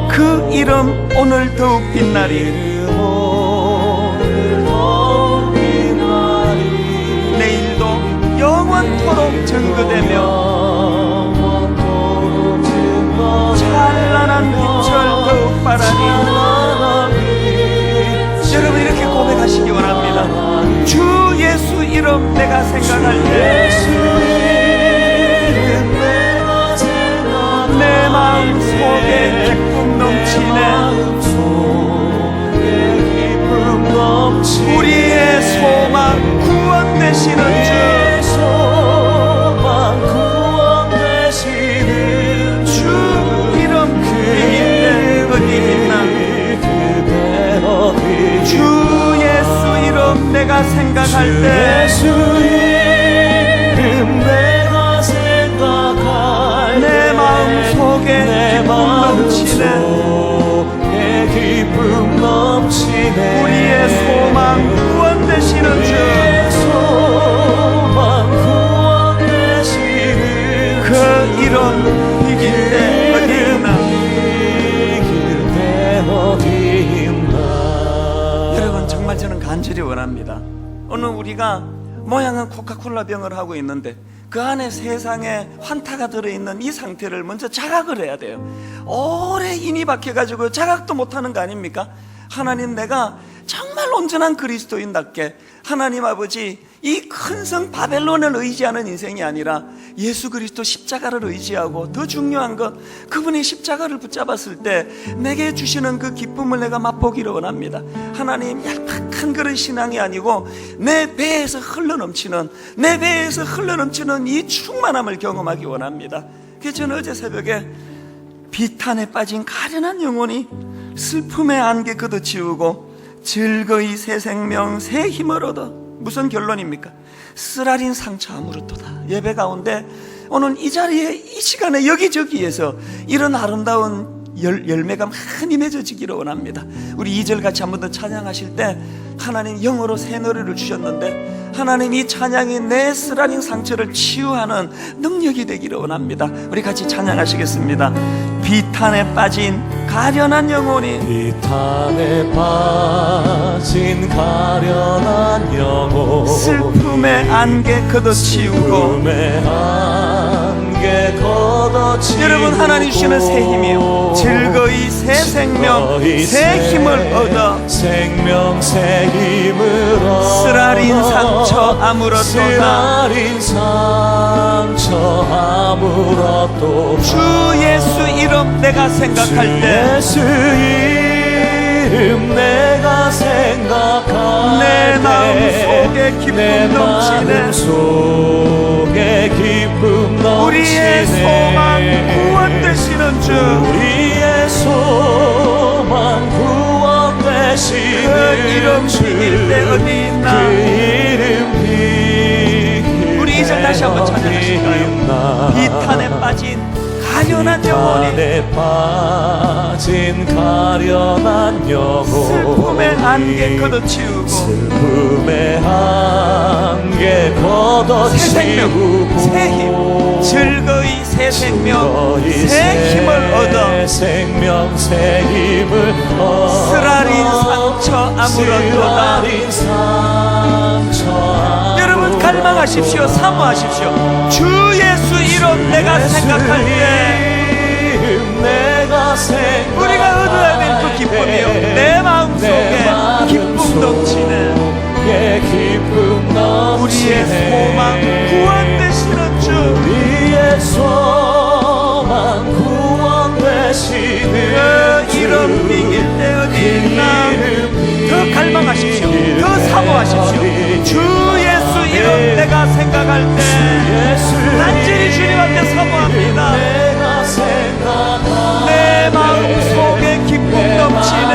그 이름 오늘 더욱 빛나리. 내일도 영원토록 증거되며 찬란한 빛을 더욱 발하니. 여러분 이렇게 고백하시기 원합니다. 주 예수 이름 내가 생각할 때 내 마음 속에 기쁨 넘치네. 우리의 소망 구원 되시는 주 이름 그인데 어디 있나. 주 예수 이름 내가 생각할 때 내 마음 속에 기쁨 넘치네. 우리의 소망 구원 되시는 주 그 이름 이길 때 어디 있나. 여러분 정말 저는 간절히 원합니다. 오늘 우리가 모양은 코카콜라 병을 하고 있는데 그 안에 세상에 환타가 들어있는 이 상태를 먼저 자각을 해야 돼요. 오래 인이 박혀가지고 자각도 못하는 거 아닙니까? 하나님, 내가 정말 온전한 그리스도인답게 하나님 아버지 이 큰 성 바벨론을 의지하는 인생이 아니라 예수 그리스도 십자가를 의지하고, 더 중요한 것 그분의 십자가를 붙잡았을 때 내게 주시는 그 기쁨을 내가 맛보기를 원합니다. 하나님, 얄팍한 그런 신앙이 아니고 내 배에서 흘러넘치는 이 충만함을 경험하기 원합니다. 그래서 저는 어제 새벽에 비탄에 빠진 가련한 영혼이 슬픔의 안개 걷어치우고 즐거이 새 생명 새 힘을 얻어. 무슨 결론입니까? 쓰라린 상처 아무렇도다. 예배 가운데 오늘 이 자리에 이 시간에 여기저기에서 이런 아름다운 열매가 많이 맺어지기를 원합니다. 우리 2절 같이 한 번 더 찬양하실 때 하나님 영어로 새 노래를 주셨는데 하나님 이 찬양이 내 쓰라린 상처를 치유하는 능력이 되기를 원합니다. 우리 같이 찬양하시겠습니다. 비탄에 빠진 가련한 영혼이,
비탄에 빠진 가련한 영혼,
슬픔의 안개 걷어치우고, 여러분 하나님 주시는 새 힘이요, 즐거이 새 생명 새 힘을 얻어
생명 새 힘을 얻어
쓰라린 상처 아무렇도다. 주 예수 이름 내가 생각할 때
예수 이름 내가 생각할
내 마음 속에 기쁨 넘치네. 우리의 소망 구원 되시는 주,
우리의 소망 구원 되시는
그 이름 비길 때 어디 있나.
그 이름 비길
우리 이제 다시 한번 찬양하실까요? 비탄에 빠진 가련한 영혼이,
비탄에 빠진 가련한 영혼,
슬픔의 안개 걷어치우고,
슬픔의 안개 걷어치우고,
새 힘, 즐거이 새 생명 새 힘을 얻어
생명 새 힘을 얻어
쓰라린 상처 아무렇도다. 여러분 갈망하십시오. 사모하십시오. 주 예수 이름 내가 생각할 때 우리가 얻어야 될 그 기쁨이요, 내 마음속에 기쁨 넘치네. 우리의 소망 구원 되시는 주,
우리의 소망 구원 되시는
그 이름 비길 때 어디 있나. 더 갈망하십시오. 더 사모하십시오. 주 예수 이름 내가 생각할 때 단절히 주님 앞에 사모합니다. 내 마음 속에 기쁨 넘치네.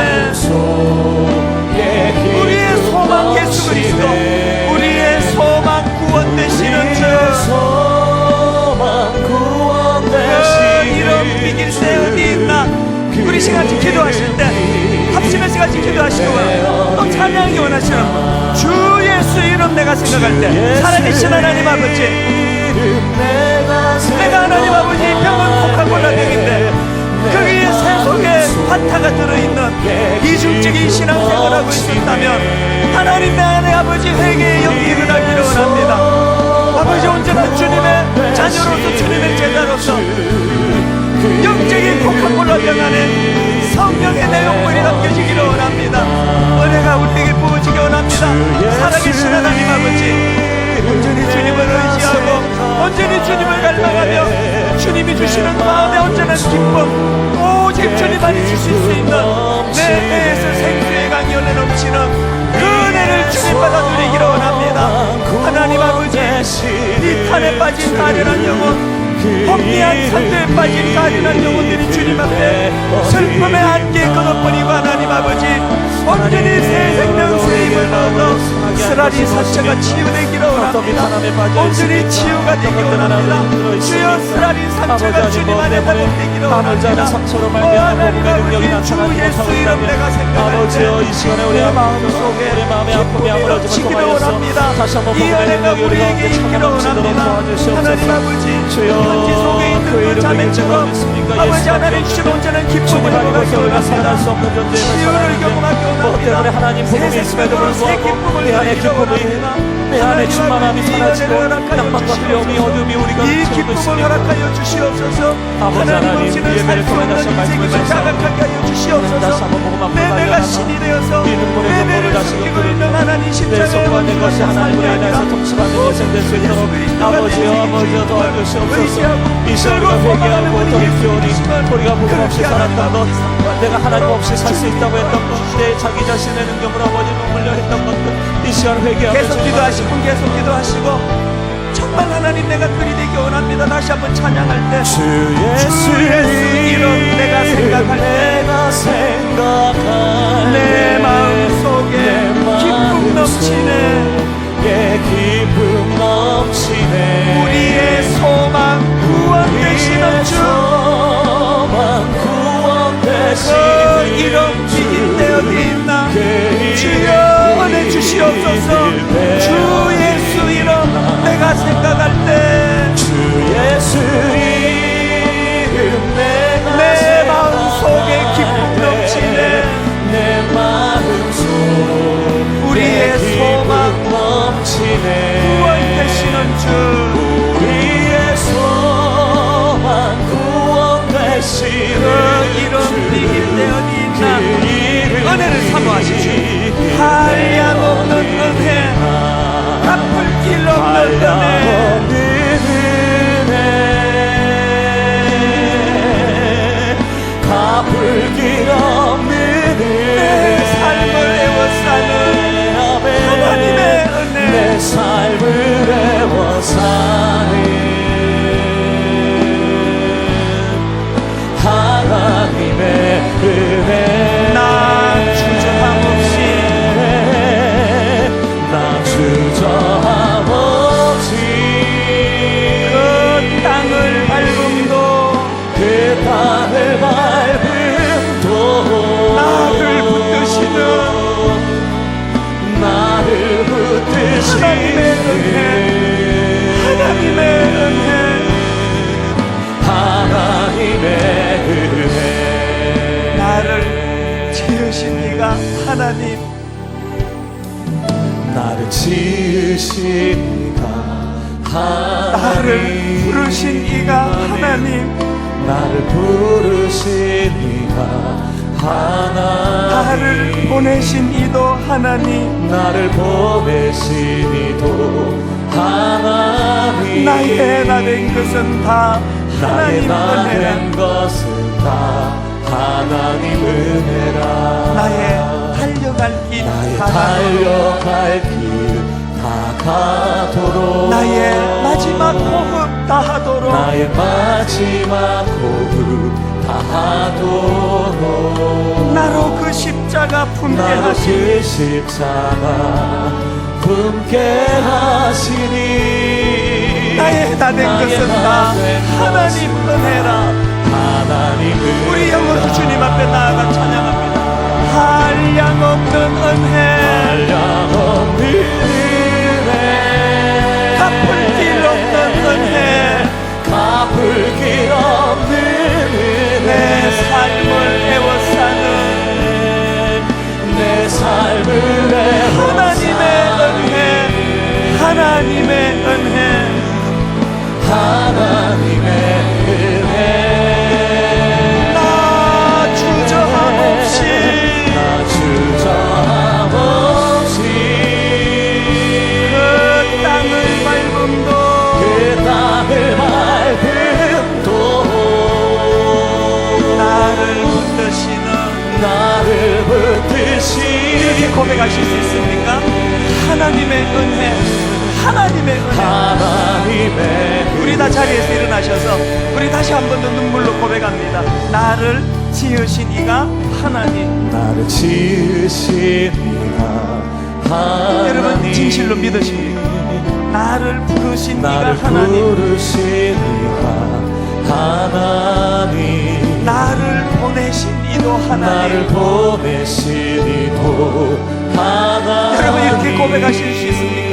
우리의 소망 예수 그리스도, 우리의 소망 구원 되시는 주, 그 이름 비길 때 어디 있나. 우리 시간같이 기도하실 때 합심해서 같이 기도하시고 또 찬양하기 원하시는 주 예수 이름 내가 생각할 때 살아계신 하나님 아버지, 내가 하나님 아버지 병은 코카콜라 병인데 거기에 새 속에 환타가 원합니다. 살아계신 하나님 아버지, 온전히 주님을 의지하고 온전히 주님을 갈망하며 주님이 주시는 마음에 온전한 기쁨, 오직 주님만이 주실 수 있는 내 배에서 생수의 강이 흘러 넘치는 그 은혜를 주님받아 누리기를 원합니다. 하나님 아버지, 이 탄에 빠진 가련한 영혼, 혼미한 산도에 빠진 가련한 영혼들이 주님 앞에 슬픔의 안개에 끊어버리고 하나님 아버지, 온전히 새 생명 새 힘을 얻어 쓰라리 사체가 치유되기를 원합니다. 온전히 치유가 되기를 원합니다. 주여 쓰라리 상처가 주님 안에 회복되기를 원합니다. 하나님 아버지, 주 예수 이름 내가 생각할 때 내 마음속에 기쁨이 넘치기를 원합니다. 이 은혜가 우리에게 있기를 원합니다. 하나님 아버지, 현지 속에 있는 그 자매처럼 아버지 하나님 주신 온전한 기쁨을 경험하기 원합니다. 치유를 경험하기 원합니다. 새 생명으로 새 기쁨을 누리기를 원합니다.
내 안에 충만함이 사라지고 낭만과 두려움이 어둠이 우리가
이
채우고
기쁨을
있습니다.
허락하여 주시옵소서.
아버지
하나님
하나님,
없이는
예배를
살 수
통해
없는
다시
인생임을
말씀해
자각하게 하여
다시
주시옵소서.
한번 보고
내 배가 신이 되어서
이 눈물의
내 배를
눈물을 다시
숨기고
흘리고
있는 하나님
내
십자가의
속받는 것이
원수가
하나님으로
삶이
인해서
아니라
통치받는 인생 될 수 있도록 아버지여 아버지여 도와주시옵소서. 이 시간을 회개하고 돌이키오니 우리가 복음 없이 살았던 것, 내가 하나님 없이 살 수 있다고 했던 것, 내 자기 자신의 능력으로 아버지 눈물려 했던 것들, 이 시간 회개하며
계속 기도하시고 계속 기도하시고 정말 하나님 내가 들이대기 원합니다. 다시 한번 찬양할 때
주
예수 이름 내가 생각할 때 내 마음속에 기쁨 넘치네.
기쁨 넘치네.
우리의 소망 구원 되시는 주, 그 이름 비길 때 어디 있나. 주여 은혜 주시옵소서. 주 예수 이름 내가 생각할 때
주 예수 이름
내 마음속에 기쁨 넘치네.
내 마음속
우리의 소망
넘치네.
구원 되시는 주,
우리의 소망 구원 되시는
그 이름 비길 때 어디 있나. 은혜를 사모하십시오. 한량없는 은혜, 갚을 길 없는 은혜,
갚을 길 없는 은혜.
내 삶을 애워싸는 하나님의 은혜.
내 삶을 애워싸는 하나님의 은혜.
나 주저함 없이
나 주저함 없이
그 땅을 밟음도
그 땅을 밟음도
나를 붙드시는
나를 붙드시는
하나님의 은혜, 하나님의 은혜,
하나님의 은혜.
나를 지으신 이가 하나님,
나를 지으신 이가
나를
하나님.
부르신 이가 하나님,
나를 부르신 이가 하나님.
나를 보내신 이도 하나님,
나를 보내신 이도 하나님.
나의 나 된 것은 다
나의
하나님
나
은혜라.
된 것은 다 하나님 은혜라.
나의 달려갈 길
나의
다
달려갈 길 다 가도록.
나의 마지막 호흡 다 하도록.
나의 마지막 호흡 다 하도록.
나로 그 십자가 품게
나로
하시니
그 십자가 품게 하시니.
나의 나 된 것은 다 하나님 은혜라.
하나님 은혜라.
우리 영으로 주님 앞에 나아가 찬양합니다. 한량없는 은혜,
한량없는 은혜.
갚을 길 없는 은혜,
갚을 길 없는 은혜.
내 삶을 애워싸는
내 삶을
하나님의 은혜, 하나님의 은혜,
하나님의 은혜.
나 주저함 없이
나 주저함
고백하실 수 있습니까? 하나님의 은혜, 하나님의 은혜.
하나님의
우리 다 자리에서 일어나셔서 우리 다시 한 번 더 눈물로 고백합니다. 나를 지으신 이가 하나님.
나를 지으신 이가 하나님.
여러분 진실로 믿으십니까? 나를 부르신 이가
나를
하나님.
부르신 이가 하나님.
나를 보내신 이도
나를
하나님.
보내신 이도 하나님.
여러분 이렇게 고백하실 수 있습니까?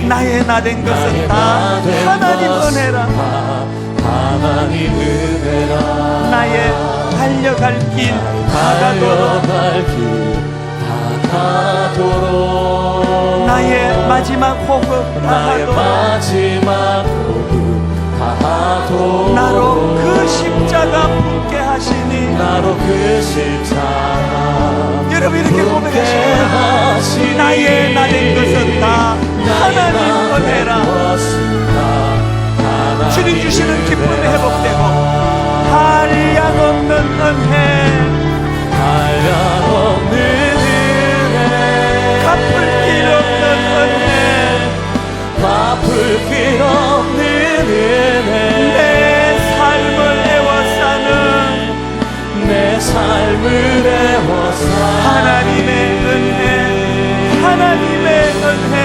나의 나 된 것은 다 하나님 은혜라.
하나님 은혜라.
나의 달려갈 길 다가도록,
달려갈 길 다가도록.
나의 마지막 호흡
나의
다하도록,
마지막 호흡 다하도록.
나로 그 십자가 붙게 하시니.
나로 그 십자가
여러분 이렇게 고백하십니다.
하시니.
나의 나 된 것은 다 하나님 은혜라. 주님 주시는 기쁨이 회복되고 한량없는 은혜,
한량없는 은혜.
갚을 길 없는 은혜,
갚을 길 없는 은혜.
내 삶을 애워싸는
내 삶을 애워싸는
하나님의 은혜, 하나님의 은혜.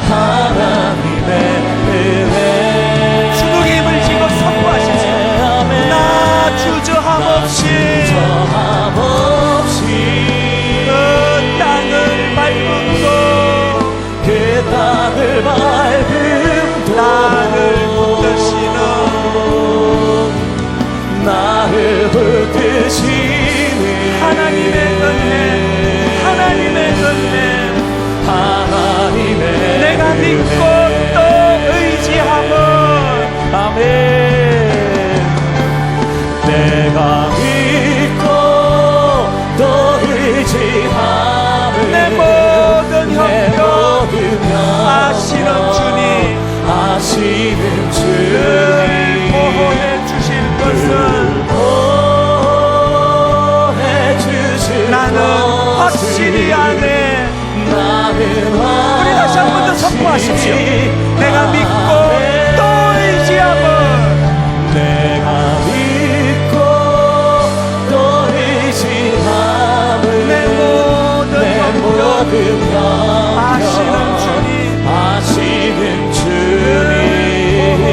하나님의 은혜.
주님의 힘을 지고 선포하십시오. 나 주저함 없이
주저함 없이
그 땅을 밟음도,
그 땅을 밟음도
나를 붙드시는
나를 붙드시는
하나님의 은혜, 하나님의 은혜.
하나님의
내가 믿고
은혜.
또 의지함은,
아멘. 내가 믿고 또 의지함은
내 모든
내
형편
모든 형편
아시는 주님,
아시는
늘
주님
보호해 주실 것은
보호해 주실
나는
것을
확실히 아네.
나는
우리 다시 한 번 더 선포하십시오. 내가 믿고 또 의지함은,
내가 믿고 또 의지함은
내 모든 형편 아시는 주님,
아시는
보호해
주님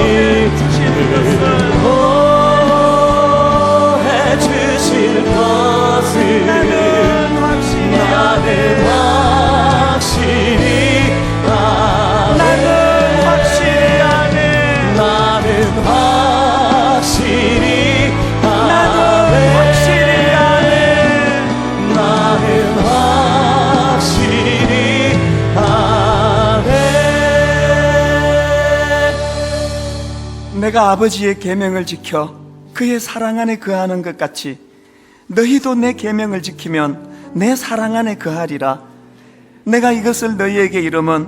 주실 것은
보호해 주실 것을
나는 확실히 아네.
나는 확실히
나는 확실히 아네.
아네. 나는 확실히
나는 확실히 아네.
나는 확실히 아네.
내가 아버지의 계명을 지켜 그의 사랑 안에 거하는 것 같이 너희도 내 계명을 지키면 내 사랑 안에 거하리라. 내가 이것을 너희에게 이름은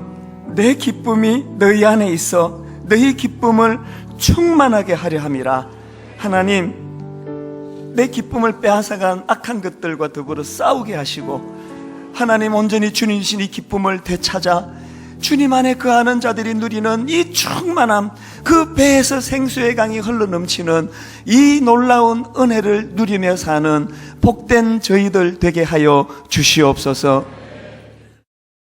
내 기쁨이 너희 안에 있어 너희 기쁨을 충만하게 하려 함이라. 하나님, 내 기쁨을 빼앗아간 악한 것들과 더불어 싸우게 하시고, 하나님 온전히 주님이신 이 기쁨을 되찾아 주님 안에 거하는 자들이 누리는 이 충만함, 그 배에서 생수의 강이 흘러넘치는 이 놀라운 은혜를 누리며 사는 복된 저희들 되게 하여 주시옵소서.